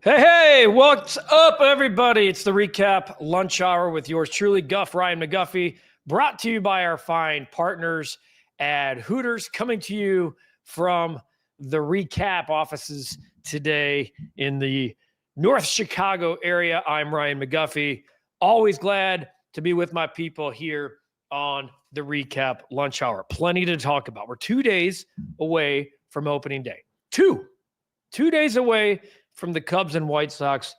Hey, what's up, everybody? It's the REKAP Lunch Hour with yours truly, Guff, Ryan McGuffey, brought to you by our fine partners at Hooters, coming to you from the REKAP offices today in the North Chicago area. I'm Ryan McGuffey. Always glad to be with my people here on the REKAP Lunch Hour. Plenty to talk about. We're 2 days away from opening day. Two days away from the Cubs and White Sox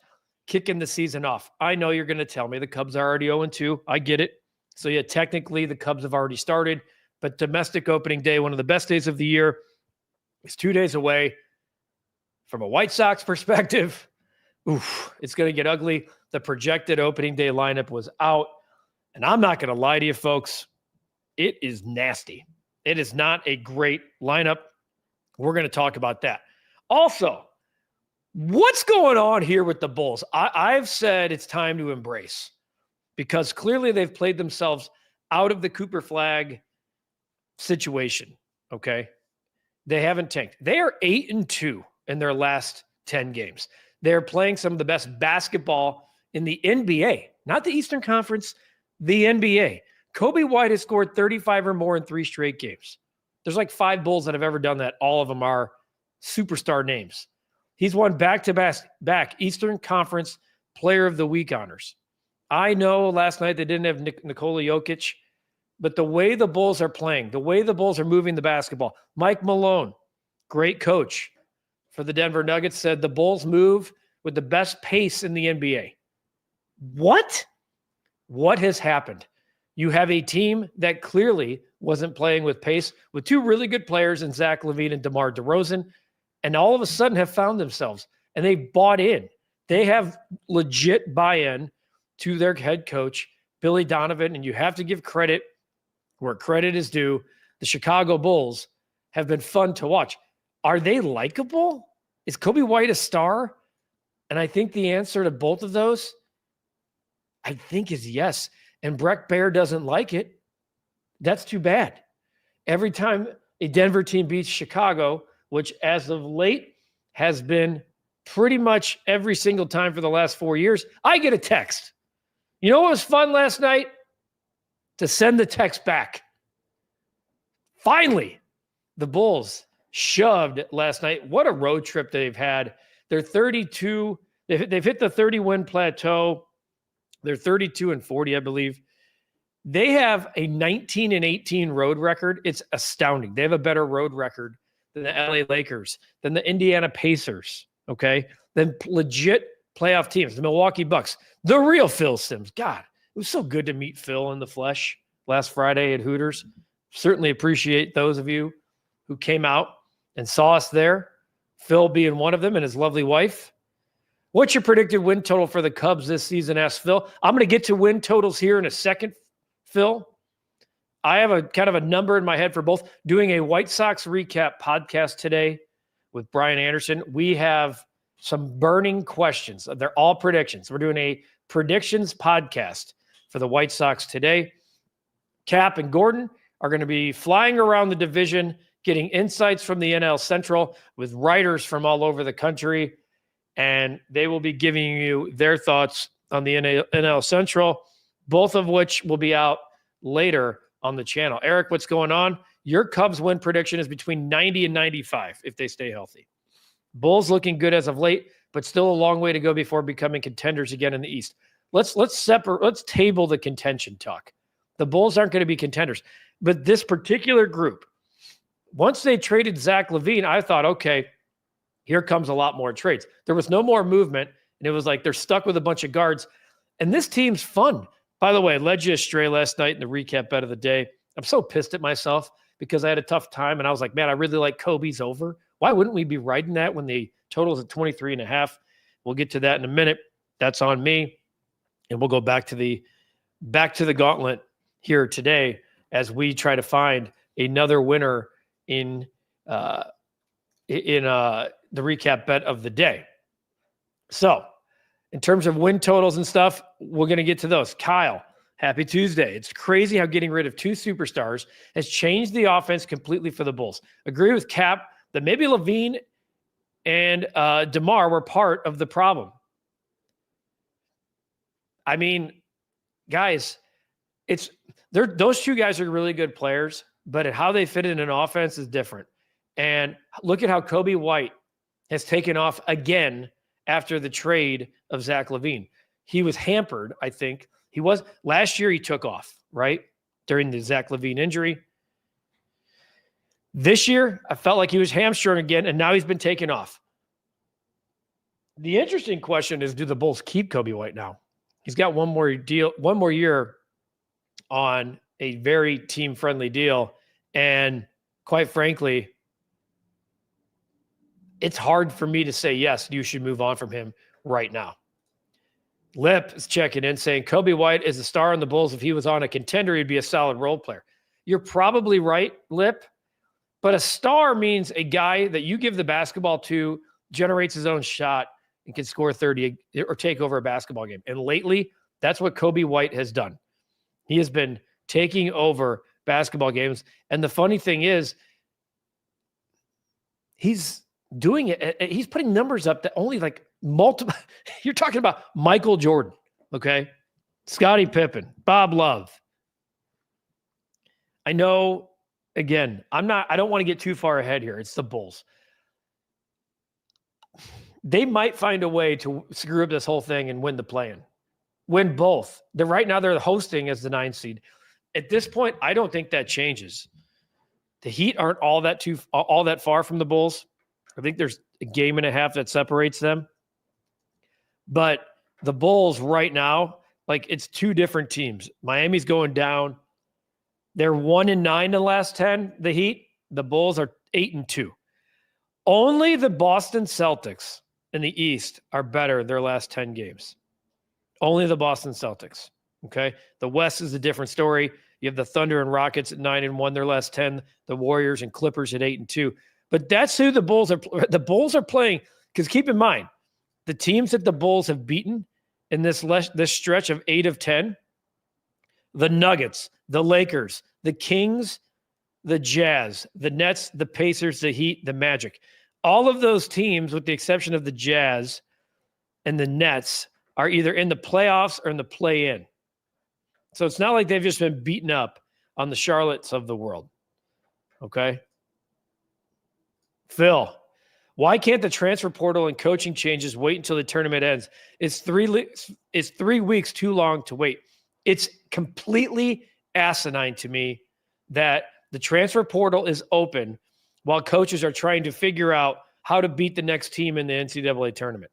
kicking the season off. I know you're going to tell me the Cubs are already 0-2. I get it. So, yeah, technically the Cubs have already started. But domestic opening day, one of the best days of the year, is 2 days away. From a White Sox perspective, it's going to get ugly. The projected opening day lineup was out. And I'm not going to lie to you, folks. It is nasty. It is not a great lineup. We're going to talk about that. Also, what's going on here with the Bulls? I've said it's time to embrace, because clearly they've played themselves out of the Cooper Flag situation, okay? They haven't tanked. They are 8-2 in their last 10 games. They're playing some of the best basketball in the NBA, not the Eastern Conference, the NBA. Coby White has scored 35 or more in 3 straight games. There's like 5 Bulls that have ever done that. All of them are superstar names. He's won back-to-back Eastern Conference Player of the Week honors. I know last night they didn't have Nikola Jokic, but the way the Bulls are playing, the way the Bulls are moving the basketball, Mike Malone, great coach for the Denver Nuggets, said the Bulls move with the best pace in the NBA. What? What has happened? You have a team that clearly wasn't playing with pace, with 2 really good players in Zach LaVine and DeMar DeRozan, and all of a sudden have found themselves, and they bought in. They have legit buy-in to their head coach, Billy Donovan, and you have to give credit where credit is due. The Chicago Bulls have been fun to watch. Are they likable? Is Coby White a star? And I think the answer to both of those, I think, is yes. And Brett Baer doesn't like it. That's too bad. Every time a Denver team beats Chicago, which as of late has been pretty much every single time for the last 4 years, I get a text. You know what was fun last night? To send the text back. Finally, the Bulls shoved last night. What a road trip they've had. They're 32. They've hit the 30-win plateau. They're 32-40, I believe. They have a 19-18 road record. It's astounding. They have a better road record than the LA Lakers, than the Indiana Pacers, okay? Than legit playoff teams, the Milwaukee Bucks, the real Phil Simms. God, it was so good to meet Phil in the flesh last Friday at Hooters. Certainly appreciate those of you who came out and saw us there, Phil being one of them and his lovely wife. What's your predicted win total for the Cubs this season? Asked Phil. I'm going to get to win totals here in a second, Phil. I have a kind of a number in my head for both. Doing a White Sox recap podcast today with Brian Anderson. We have some burning questions. They're all predictions. We're doing a predictions podcast for the White Sox today. Cap and Gordon are going to be flying around the division, getting insights from the NL Central with writers from all over the country. And they will be giving you their thoughts on the NL Central, both of which will be out later on the channel. Eric, what's going on? Your Cubs win prediction is between 90 and 95 if they stay healthy. Bulls looking good as of late, but still a long way to go before becoming contenders again in the East. Let's table the contention talk. The Bulls aren't going to be contenders, but this particular group, once they traded Zach LaVine, I thought, okay, here comes a lot more trades. There was no more movement, and it was like they're stuck with a bunch of guards. And this team's fun. By the way, I led you astray last night in the REKAP Bet of the day. I'm so pissed at myself because I had a tough time, and I was like, man, I really like Kobe's over. Why wouldn't we be riding that when the total is at 23.5? We'll get to that in a minute. That's on me. And we'll go back to the gauntlet here today as we try to find another winner in the REKAP Bet of the day. So, in terms of win totals and stuff, we're going to get to those. Kyle, happy Tuesday. It's crazy how getting rid of 2 superstars has changed the offense completely for the Bulls. Agree with Cap that maybe LaVine and DeMar were part of the problem. I mean, guys, those two guys are really good players, but how they fit in an offense is different. And look at how Coby White has taken off again after the trade of Zach LaVine. He was hampered, I think. Last year he took off, right? During the Zach LaVine injury. This year, I felt like he was hamstrung again, and now he's been taken off. The interesting question is, do the Bulls keep Coby White now? He's got one more year on a very team-friendly deal. And quite frankly, it's hard for me to say, yes, you should move on from him right now. Lip is checking in saying, Coby White is a star on the Bulls. If he was on a contender, he'd be a solid role player. You're probably right, Lip. But a star means a guy that you give the basketball to, generates his own shot, and can score 30 or take over a basketball game. And lately, that's what Coby White has done. He has been taking over basketball games. And the funny thing is, he's doing it. He's putting numbers up that only like multiple. You're talking about Michael Jordan, okay? Scottie Pippen, Bob Love. I know. Again, I don't want to get too far ahead here. It's the Bulls. They might find a way to screw up this whole thing and win the play-in. Win both. Right now they're hosting as the 9th seed. At this point, I don't think that changes. The Heat aren't all that far from the Bulls. I think there's a game and a half that separates them. But the Bulls right now, like, it's two different teams. Miami's going down. They're 1-9 in the last 10, the Heat. The Bulls are 8-2. Only the Boston Celtics in the East are better in their last 10 games. Only the Boston Celtics, okay? The West is a different story. You have the Thunder and Rockets at 9-1, their last 10. The Warriors and Clippers at 8-2. But that's who the Bulls are. The Bulls are playing, because keep in mind, the teams that the Bulls have beaten in this stretch of 8 of 10, the Nuggets, the Lakers, the Kings, the Jazz, the Nets, the Pacers, the Heat, the Magic. All of those teams, with the exception of the Jazz and the Nets, are either in the playoffs or in the play-in. So it's not like they've just been beaten up on the Charlottes of the world. Okay? Phil, why can't the transfer portal and coaching changes wait until the tournament ends? It's 3 weeks too long to wait. It's completely asinine to me that the transfer portal is open while coaches are trying to figure out how to beat the next team in the NCAA tournament.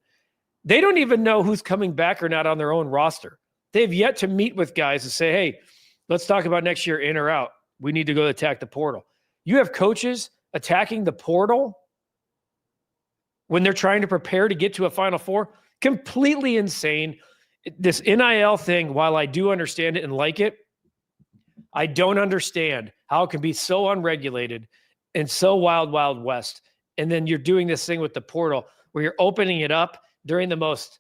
They don't even know who's coming back or not on their own roster. They've yet to meet with guys and say, hey, let's talk about next year, in or out. We need to go attack the portal. You have coaches attacking the portal when they're trying to prepare to get to a Final Four. Completely insane. This NIL thing, while I do understand it and like it, I don't understand how it can be so unregulated and so wild, wild west. And then you're doing this thing with the portal where you're opening it up during the most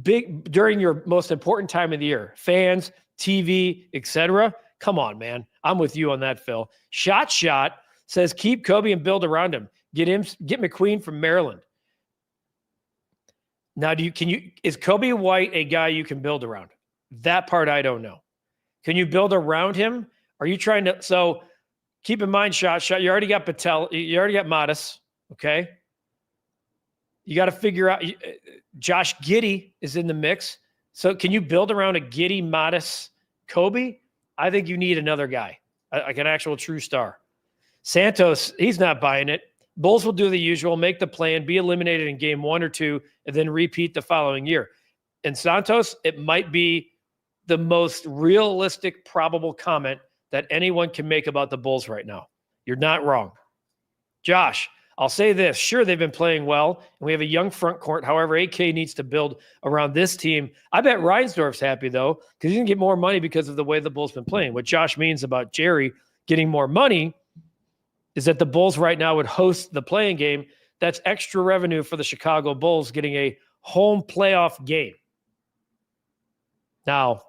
during your most important time of the year. Fans, TV, etc. Come on, man. I'm with you on that, Phil. Shot says keep Coby and build around him. Get McQueen from Maryland. Now, is Coby White a guy you can build around? That part I don't know. Can you build around him? Are you trying to? So keep in mind, shot. You already got Patel. You already got Modis. Okay. You got to figure out. Josh Giddey is in the mix. So can you build around a Giddey, Modis, Coby? I think you need another guy, like an actual true star. Santos, he's not buying it. Bulls will do the usual, make the plan, be eliminated in game 1 or 2, and then repeat the following year. And Santos, it might be the most realistic, probable comment that anyone can make about the Bulls right now. You're not wrong. Josh, I'll say this. Sure, they've been playing well, and we have a young front court. However, AK needs to build around this team. I bet Reinsdorf's happy, though, because he can get more money because of the way the Bulls been playing. What Josh means about Jerry getting more money is that the Bulls right now would host the playing game. That's extra revenue for the Chicago Bulls getting a home playoff game. Now,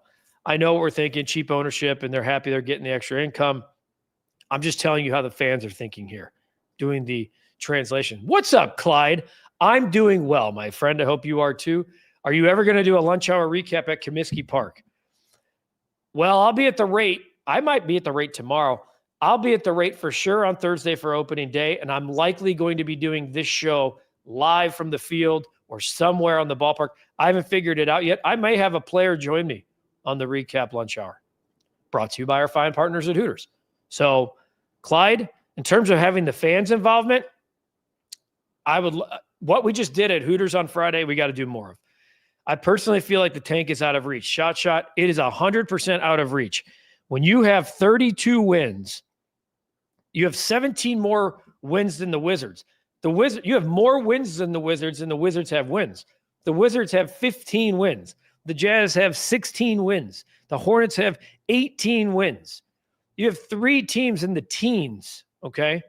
I know what we're thinking, cheap ownership, and they're happy they're getting the extra income. I'm just telling you how the fans are thinking here, doing the translation. What's up, Clyde? I'm doing well, my friend. I hope you are too. Are you ever going to do a lunch hour recap at Comiskey Park? Well, I'll be at the rate. I might be at the rate tomorrow. I'll be at the rate for sure on Thursday for opening day, and I'm likely going to be doing this show live from the field or somewhere on the ballpark. I haven't figured it out yet. I may have a player join me on the REKAP Lunch Hour, brought to you by our fine partners at Hooters. So, Clyde, in terms of having the fans' involvement, what we just did at Hooters on Friday, we got to do more of. I personally feel like the tank is out of reach. Shot, it is 100% out of reach. When you have 32 wins, you have 17 more wins than the Wizards. You have more wins than the Wizards, and the Wizards have wins. The Wizards have 15 wins. The Jazz have 16 wins. The Hornets have 18 wins. You have 3 teams in the teens, okay?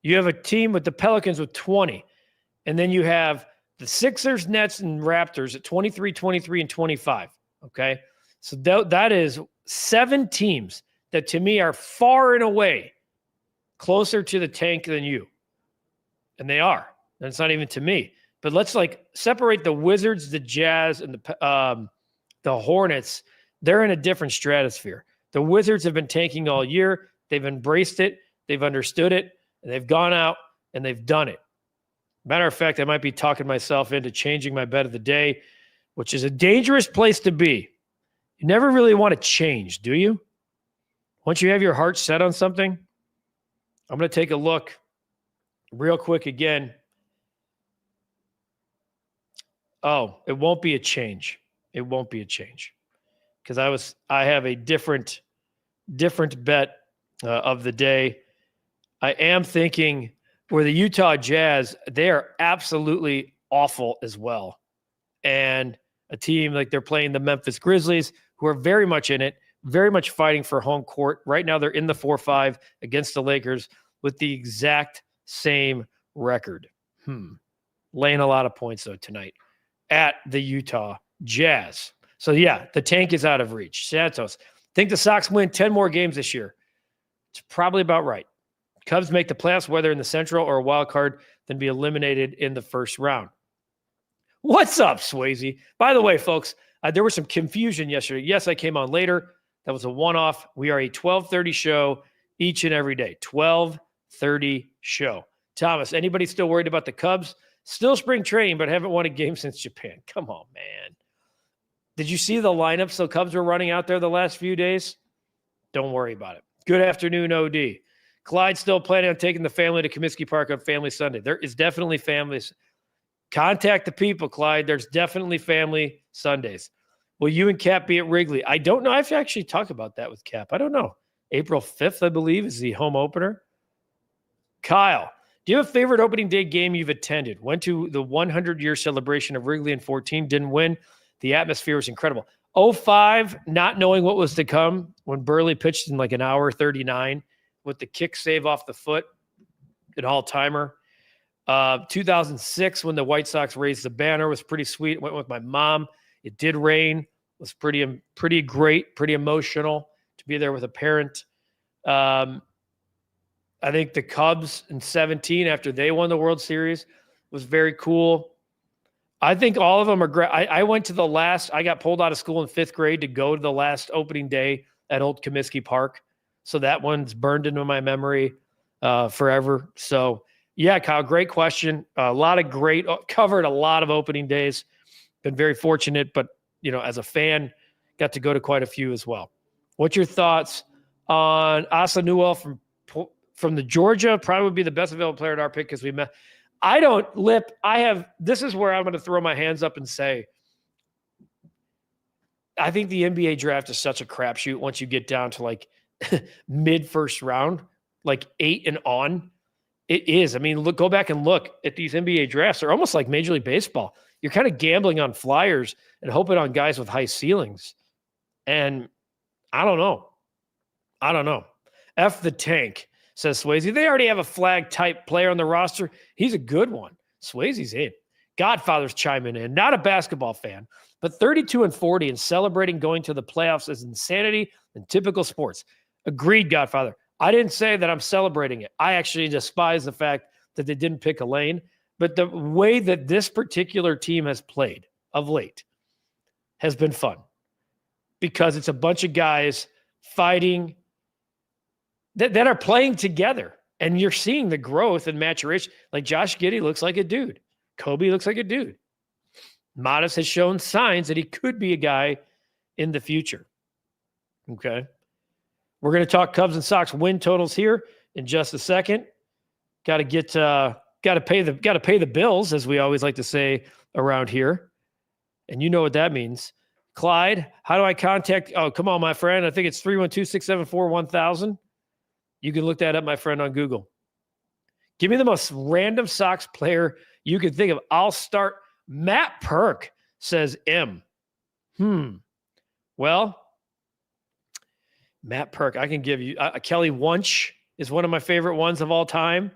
You have a team with the Pelicans with 20. And then you have the Sixers, Nets, and Raptors at 23, 23, and 25, okay? So that is 7 teams that to me are far and away closer to the tank than you. And they are. And it's not even to me. But let's separate the Wizards, the Jazz, and the Hornets. They're in a different stratosphere. The Wizards have been tanking all year. They've embraced it. They've understood it. And they've gone out and they've done it. Matter of fact, I might be talking myself into changing my bet of the day, which is a dangerous place to be. You never really want to change, do you? Once you have your heart set on something, I'm going to take a look real quick again. Oh, it won't be a change. It won't be a change because I have a different bet of the day. I am thinking where the Utah Jazz, they are absolutely awful as well. And a team like they're playing the Memphis Grizzlies, who are very much in it, very much fighting for home court. Right now, they're in the 4-5 against the Lakers with the exact same record. Laying a lot of points, though, tonight at the Utah Jazz. So, yeah, the tank is out of reach. Santos, think the Sox win 10 more games this year. It's probably about right. Cubs make the playoffs, whether in the Central or a wild card, then be eliminated in the first round. What's up, Swayze? By the way, folks, there was some confusion yesterday. Yes, I came on later. That was a one-off. We are a 12:30 show each and every day. 12:30 show. Thomas, anybody still worried about the Cubs? Still spring training, but haven't won a game since Japan. Come on, man. Did you see the lineups the Cubs were running out there the last few days? Don't worry about it. Good afternoon, OD. Clyde still planning on taking the family to Comiskey Park on Family Sunday. There is definitely families. Contact the people, Clyde. There's definitely family Sundays. Will you and Cap be at Wrigley? I don't know. I've actually talked about that with Cap. I don't know. April 5th, I believe, is the home opener. Kyle, do you have a favorite opening day game you've attended? Went to the 100-year celebration of Wrigley in 14, didn't win. The atmosphere was incredible. 05, not knowing what was to come when Burley pitched in an hour 39 with the kick save off the foot, an all-timer. 2006, when the White Sox raised the banner, was pretty sweet. Went with my mom. It did rain. Was pretty great, pretty emotional to be there with a parent. I think the Cubs in 17, after they won the World Series, was very cool. I think all of them are great. I went to the last, I got pulled out of school in 5th grade to go to the last opening day at Old Comiskey Park. So that one's burned into my memory forever. So, yeah, Kyle, great question. Covered a lot of opening days. Been very fortunate, but, as a fan, got to go to quite a few as well. What's your thoughts on Asa Newell from the Georgia? Probably would be the best available player at our pick because we met. This is where I'm going to throw my hands up and say, I think the NBA draft is such a crapshoot once you get down to mid first round, 8 and on. It is. I mean, go back and look at these NBA drafts. They're almost like Major League Baseball. You're kind of gambling on flyers and hoping on guys with high ceilings. And I don't know. F the tank, says Swayze. They already have a flag type player on the roster. He's a good one. Swayze's in. Godfather's chiming in. Not a basketball fan, but 32-40 and celebrating going to the playoffs is insanity in typical sports. Agreed, Godfather. I didn't say that I'm celebrating it. I actually despise the fact that they didn't pick a lane, but the way that this particular team has played of late has been fun because it's a bunch of guys fighting that are playing together. And you're seeing the growth and maturation. Like Josh Giddey looks like a dude. Coby looks like a dude. Modest has shown signs that he could be a guy in the future. Okay. We're going to talk Cubs and Sox win totals here in just a second. Got to pay the bills, as we always like to say around here. And you know what that means. Clyde, how do I contact? Oh, come on, my friend. I think it's 312-674-1000. You can look that up, my friend, on Google. Give me the most random Sox player you can think of. I'll start. Matt Perk, says M. Well, Matt Perk, I can give you. Kelly Wunsch is one of my favorite ones of all time.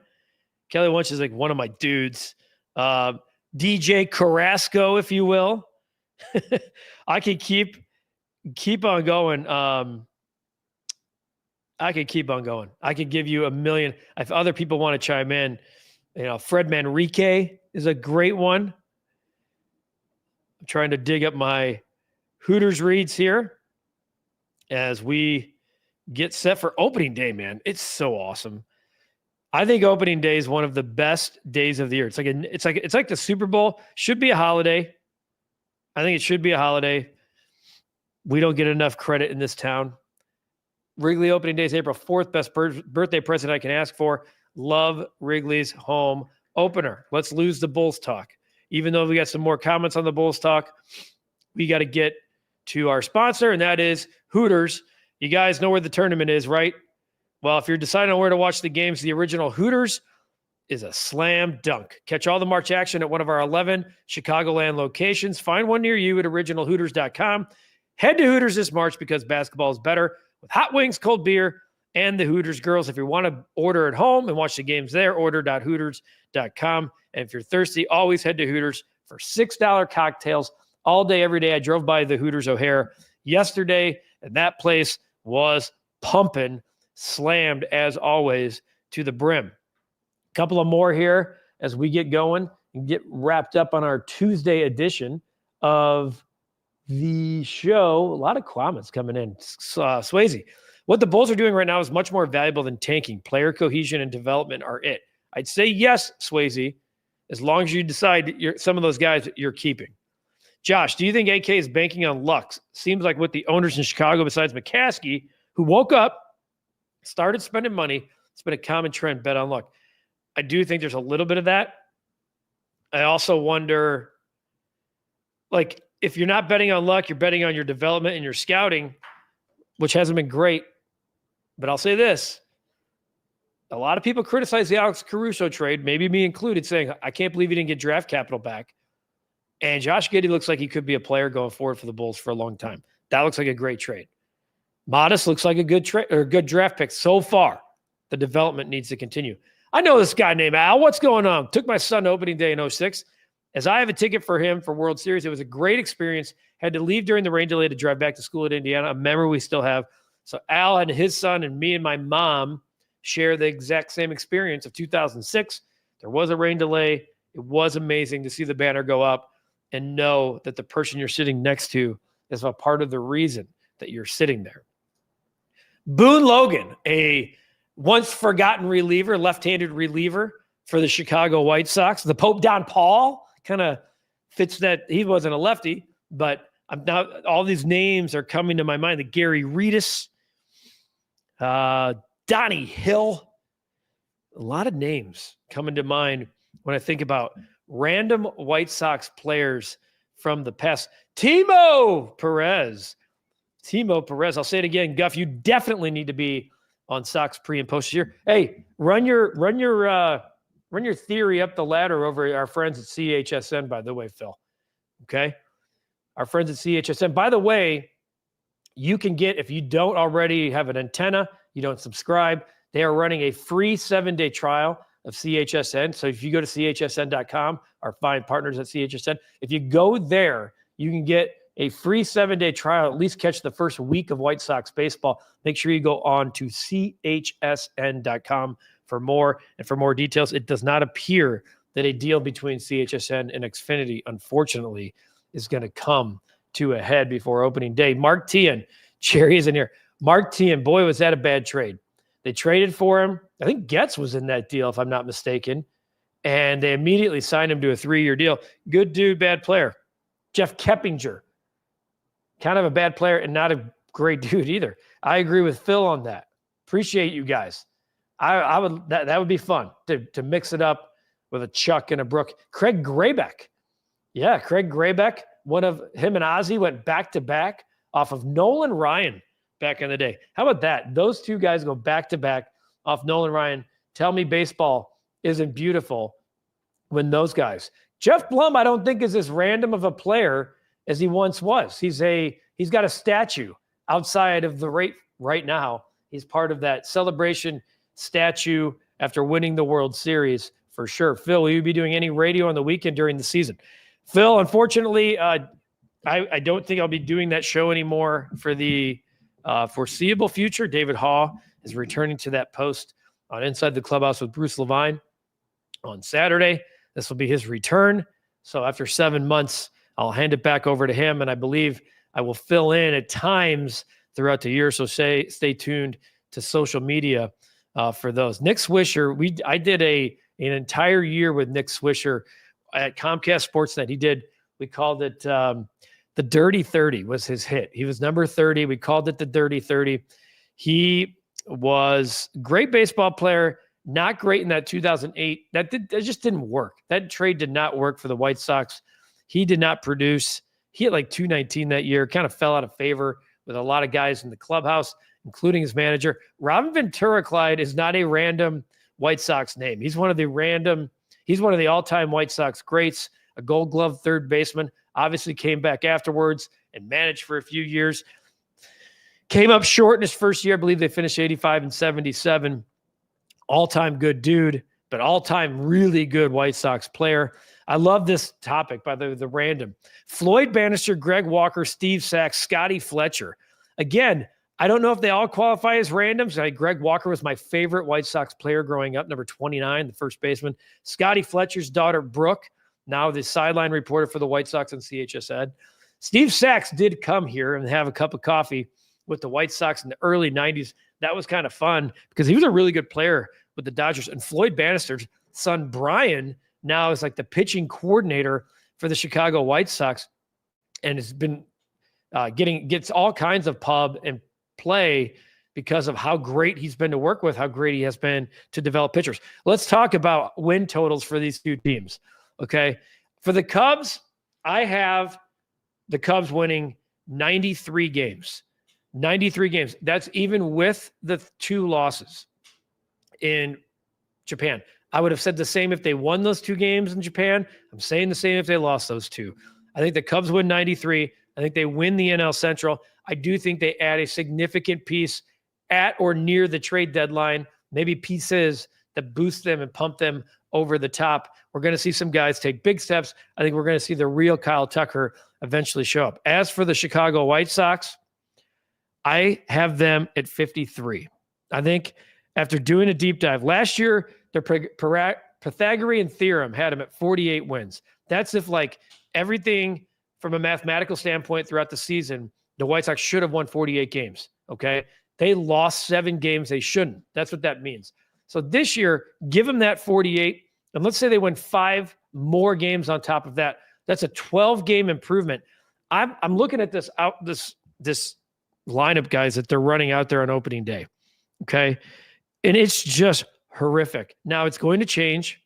Kelly Wunsch is like one of my dudes. DJ Carrasco, if you will. I could keep on going. I could keep on going. I could give you a million. If other people want to chime in, Fred Manrique is a great one. I'm trying to dig up my Hooters reads here as we get set for opening day, man. It's so awesome. I think opening day is one of the best days of the year. It's like the Super Bowl. Should be a holiday. I think it should be a holiday. We don't get enough credit in this town. Wrigley opening day is April 4th. Best birthday present I can ask for. Love Wrigley's home opener. Let's lose the Bulls talk. Even though we got some more comments on the Bulls talk, we got to get to our sponsor, and that is Hooters. You guys know where the tournament is, right? Well, if you're deciding on where to watch the games, the original Hooters is a slam dunk. Catch all the March action at one of our 11 Chicagoland locations. Find one near you at originalhooters.com. Head to Hooters this March because basketball is better with hot wings, cold beer, and the Hooters girls. If you want to order at home and watch the games there, order.hooters.com. And if you're thirsty, always head to Hooters for $6 cocktails all day, every day. I drove by the Hooters O'Hare yesterday, and that place was pumping, slammed as always to the brim. A couple of more here as we get going and get wrapped up on our Tuesday edition of the show. A lot of comments coming in. Swayze, what the Bulls are doing right now is much more valuable than tanking. Player cohesion and development are it. I'd say yes, Swayze, as long as you decide some of those guys you're keeping. Josh, do you think AK is banking on luck? Seems like with the owners in Chicago, besides McCaskey, who woke up, started spending money, it's been a common trend, bet on luck. I do think there's a little bit of that. I also wonder, like, if you're not betting on luck, you're betting on your development and your scouting, which hasn't been great. But I'll say this. A lot of people criticize the Alex Caruso trade, maybe me included, saying, I can't believe he didn't get draft capital back. And Josh Giddey looks like he could be a player going forward for the Bulls for a long time. That looks like a great trade. Modest looks like a good trade or good draft pick so far. The development needs to continue. I know this guy named Al. What's going on? Took my son to opening day in 2006. As I have a ticket for him for World Series, it was a great experience. Had to leave during the rain delay to drive back to school at Indiana, a memory we still have. So Al and his son and me and my mom share the exact same experience of 2006. There was a rain delay. It was amazing to see the banner go up and know that the person you're sitting next to is a part of the reason that you're sitting there. Boone Logan, a once forgotten reliever, left-handed reliever for the Chicago White Sox. The Pope Don Paul kind of fits that. He wasn't a lefty, but I'm now all these names are coming to my mind. The Gary Reedus, Donnie Hill, a lot of names coming to mind when I think about random White Sox players from the past. Timo Perez. I'll say it again, Guff. You definitely need to be on Sox pre and post here. Hey, run your theory up the ladder over our friends at CHSN. By the way, Phil. Okay, our friends at CHSN. By the way, you can get, if you don't already have an antenna, you don't subscribe. They are running a free 7-day trial of CHSN. So if you go to chsn.com, our fine partners at CHSN, if you go there, you can get a free 7-day trial, at least catch the first week of White Sox baseball. Make sure you go on to chsn.com for more. And for more details, it does not appear that a deal between CHSN and Xfinity, unfortunately, is going to come to a head before opening day. Mark Tian, Jerry is in here. Mark Tian, boy, was that a bad trade. They traded for him. I think Getz was in that deal, if I'm not mistaken. And they immediately signed him to a 3-year deal. Good dude, bad player. Jeff Keppinger, kind of a bad player and not a great dude either. I agree with Phil on that. Appreciate you guys. I would that would be fun to mix it up with a Chuck and a Brooke. Craig Graybeck. Yeah, Craig Graybeck. One of him and Ozzie went back-to-back off of Nolan Ryan back in the day. How about that? Those two guys go back-to-back off Nolan Ryan. Tell me baseball isn't beautiful when those guys. Jeff Blum, I don't think is as random of a player as he once was. He's got a statue outside of the rate right now. He's part of that celebration statue after winning the World Series for sure. Phil, will you be doing any radio on the weekend during the season? Phil, unfortunately, I don't think I'll be doing that show anymore for the foreseeable future. David Haw is returning to that post on Inside the Clubhouse with Bruce Levine on Saturday. This will be his return. So after 7 months, I'll hand it back over to him, and I believe I will fill in at times throughout the year. So stay tuned to social media for those. Nick Swisher, I did an entire year with Nick Swisher at Comcast Sportsnet. We called it the Dirty 30 was his hit. He was number 30. We called it the Dirty 30. He was a great baseball player, not great in that 2008. That just didn't work. That trade did not work for the White Sox. He did not produce. He had like 219 that year, kind of fell out of favor with a lot of guys in the clubhouse, including his manager. Robin Ventura Clyde is not a random White Sox name. He's one of the all-time White Sox greats, a Gold Glove third baseman, obviously came back afterwards and managed for a few years. Came up short in his first year. I believe they finished 85 and 77. All-time good dude, but all-time really good White Sox player. I love this topic by the random. Floyd Bannister, Greg Walker, Steve Sachs, Scotty Fletcher. Again, I don't know if they all qualify as randoms. Greg Walker was my favorite White Sox player growing up, number 29, the first baseman. Scotty Fletcher's daughter, Brooke, now the sideline reporter for the White Sox on CHSN. Steve Sachs did come here and have a cup of coffee with the White Sox in the early 90s. That was kind of fun because he was a really good player with the Dodgers. And Floyd Bannister's son, Brian, now is like the pitching coordinator for the Chicago White Sox and has been gets all kinds of pub and play because of how great he's been to work with, how great he has been to develop pitchers. Let's talk about win totals for these two teams. Okay. For the Cubs, I have the Cubs winning 93 games. 93 games. That's even with the 2 losses in Japan. I would have said the same if they won those 2 games in Japan. I'm saying the same if they lost those 2. I think the Cubs win 93. I think they win the NL Central. I do think they add a significant piece at or near the trade deadline, maybe pieces that boost them and pump them over the top. We're going to see some guys take big steps. I think we're going to see the real Kyle Tucker eventually show up. As for the Chicago White Sox, I have them at 53. I think after doing a deep dive last year, their Pythagorean theorem had them at 48 wins. That's if like everything from a mathematical standpoint throughout the season, the White Sox should have won 48 games. Okay. They lost 7 games they shouldn't. That's what that means. So this year, give them that 48. And let's say they win 5 more games on top of that. That's a 12-game improvement. I'm looking at this lineup, guys, that they're running out there on opening day. Okay. And it's just horrific. Now it's going to change.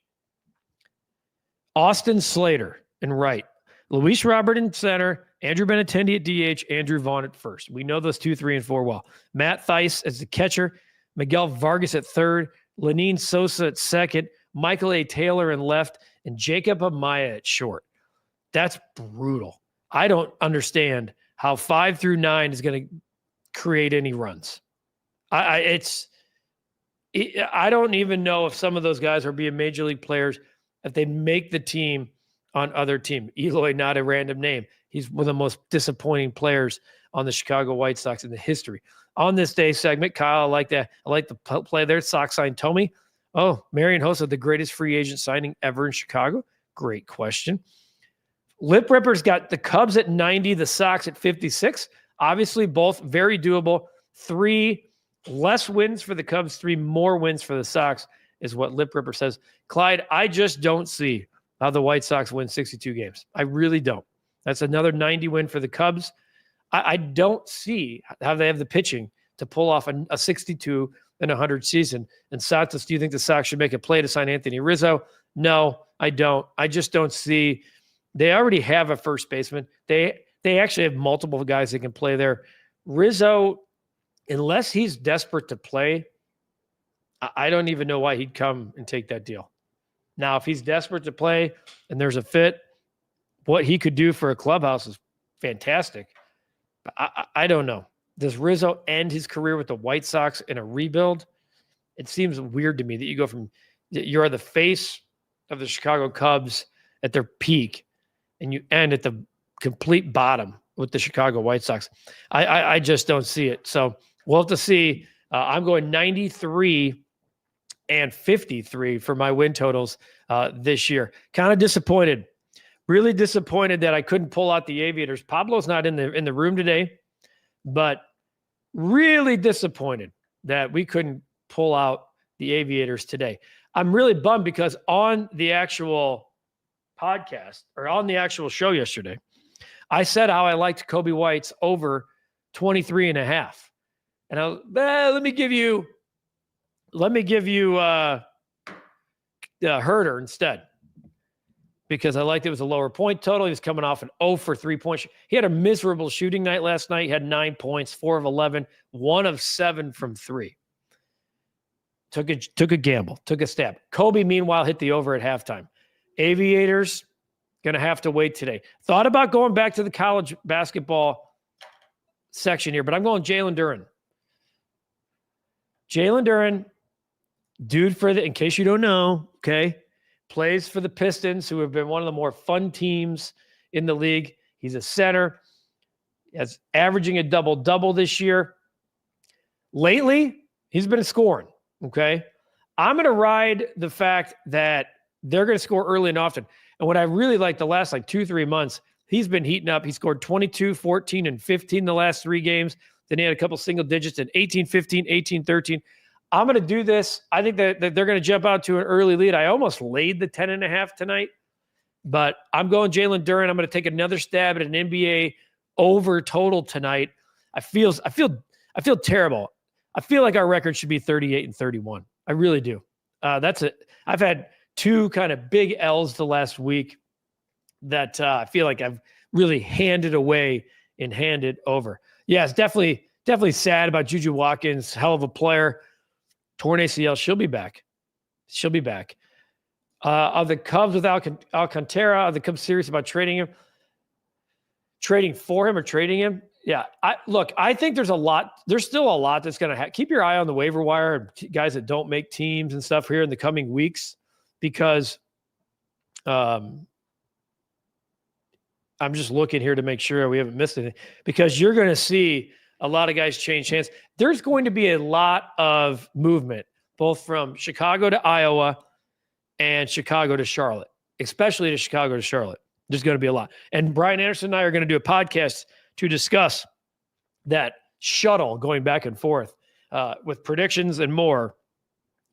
Austin Slater in right. Luis Robert in center. Andrew Benintendi at DH. Andrew Vaughn at first. We know those 2, 3, and 4 well. Matt Theis as the catcher. Miguel Vargas at third. Lenine Sosa at second. Michael A. Taylor in left. And Jacob Amaya at short. That's brutal. I don't understand how 5 through 9 is going to create any runs. I don't even know if some of those guys are being major league players if they make the team on other team. Eloy, not a random name. He's one of the most disappointing players on the Chicago White Sox in the history. On this day segment, Kyle, I like that. I like the play there. Sox sign Tommy. Oh, Marion Hossa, the greatest free agent signing ever in Chicago. Great question. Lip Ripper's got the Cubs at 90, the Sox at 56. Obviously, both very doable. 3 less wins for the Cubs, 3 more wins for the Sox is what Lip Ripper says. Clyde, I just don't see how the White Sox win 62 games. I really don't. That's another 90 win for the Cubs. I don't see how they have the pitching to pull off a 62 and 100 season. And Santos, do you think the Sox should make a play to sign Anthony Rizzo? No, I don't. I just don't see. They already have a first baseman. They actually have multiple guys that can play there. Rizzo, unless he's desperate to play, I don't even know why he'd come and take that deal. Now, if he's desperate to play and there's a fit, what he could do for a clubhouse is fantastic. But I don't know. Does Rizzo end his career with the White Sox in a rebuild? It seems weird to me that you go from you're the face of the Chicago Cubs at their peak and you end at the complete bottom with the Chicago White Sox. I just don't see it. So we'll have to see. I'm going 93 and 53 for my win totals this year. Kind of disappointed. Really disappointed that I couldn't pull out the Aviators. Pablo's not in the room today, but really disappointed that we couldn't pull out the Aviators today. I'm really bummed because on the actual podcast or on the actual show yesterday, I said how I liked Coby White's over 23.5. And I was, let me give you Herder instead, because I liked it was a lower point total. He was coming off an 0 for 3 points. He had a miserable shooting night last night. He had 9 points, 4 of 11, 1 of 7 from 3. Took a gamble, took a stab. Coby, meanwhile, hit the over at halftime. Aviators, going to have to wait today. Thought about going back to the college basketball section here, but I'm going Jalen Duren. Jalen Duren, dude in case you don't know, okay, plays for the Pistons, who have been one of the more fun teams in the league. He's a center. He's averaging a double-double this year. Lately, he's been scoring, okay? I'm going to ride the fact that they're going to score early and often. And what I really like the last 2-3 months, he's been heating up. He scored 22, 14, and 15 the last 3 games. Then he had a couple single digits in 18, 15, 18, 13. I'm going to do this. I think that they're going to jump out to an early lead. I almost laid the 10.5 tonight, but I'm going Jalen Duren. I'm going to take another stab at an NBA over total tonight. I feel terrible. I feel like our record should be 38 and 31. I really do. That's it. I've had 2 kind of big L's the last week that I feel like I've really handed away and handed over. Yeah, it's definitely sad about Juju Watkins. Hell of a player. Torn ACL. She'll be back. Are the Cubs with Alcantara? Are the Cubs serious about trading him? Trading for him or trading him? Yeah. I think there's still a lot that's going to keep your eye on the waiver wire and guys that don't make teams and stuff here in the coming weeks, because I'm just looking here to make sure we haven't missed anything, because you're going to see a lot of guys change hands. There's going to be a lot of movement, both from Chicago to Iowa and Chicago to Charlotte, especially to Chicago to Charlotte. There's going to be a lot. And Brian Anderson and I are going to do a podcast to discuss that shuttle going back and forth with predictions and more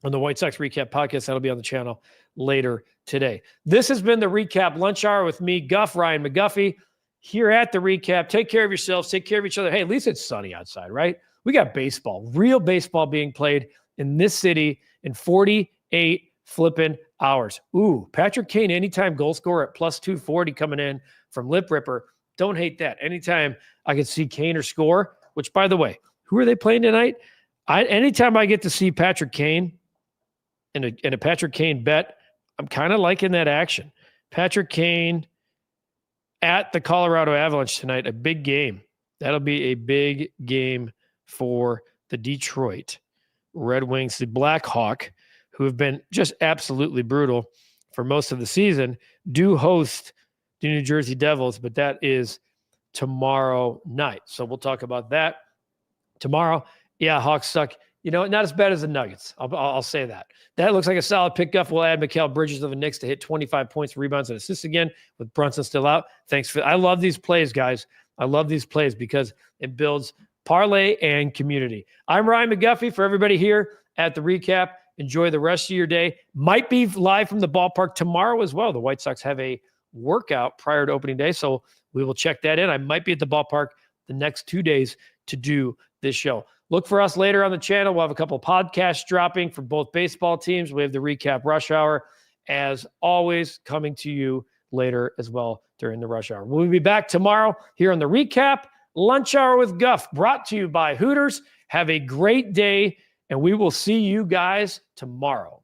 on the White Sox Recap podcast. That'll be on the channel later today. This has been the Recap Lunch Hour with me, Guff, Ryan McGuffey, here at the Recap. Take care of yourselves. Take care of each other. Hey, at least it's sunny outside, right? We got baseball, real baseball being played in this city in 48 flipping hours. Ooh, Patrick Kane, anytime goal scorer at plus 240 coming in from Lip Ripper. Don't hate that. Anytime I can see Kane or score, which, by the way, who are they playing tonight? Anytime I get to see Patrick Kane in a Patrick Kane bet, I'm kind of liking that action. Patrick Kane at the Colorado Avalanche tonight, a big game. That'll be a big game for the Detroit Red Wings. The Blackhawk, who have been just absolutely brutal for most of the season, do host the New Jersey Devils, but that is tomorrow night. So we'll talk about that tomorrow. Yeah, Hawks suck. Not as bad as the Nuggets. I'll say that. That looks like a solid pick. Guff will add Mikal Bridges of the Knicks to hit 25 points, rebounds, and assists again with Brunson still out. I love these plays, guys. I love these plays because it builds parlay and community. I'm Ryan McGuffey. For everybody here at the Recap, enjoy the rest of your day. Might be live from the ballpark tomorrow as well. The White Sox have a workout prior to opening day, so we will check that in. I might be at the ballpark the next 2 days to do this show. Look for us later on the channel. We'll have a couple of podcasts dropping for both baseball teams. We have the Recap Rush Hour, as always, coming to you later as well during the Rush Hour. We'll be back tomorrow here on the Recap Lunch Hour with Guff, brought to you by Hooters. Have a great day, and we will see you guys tomorrow.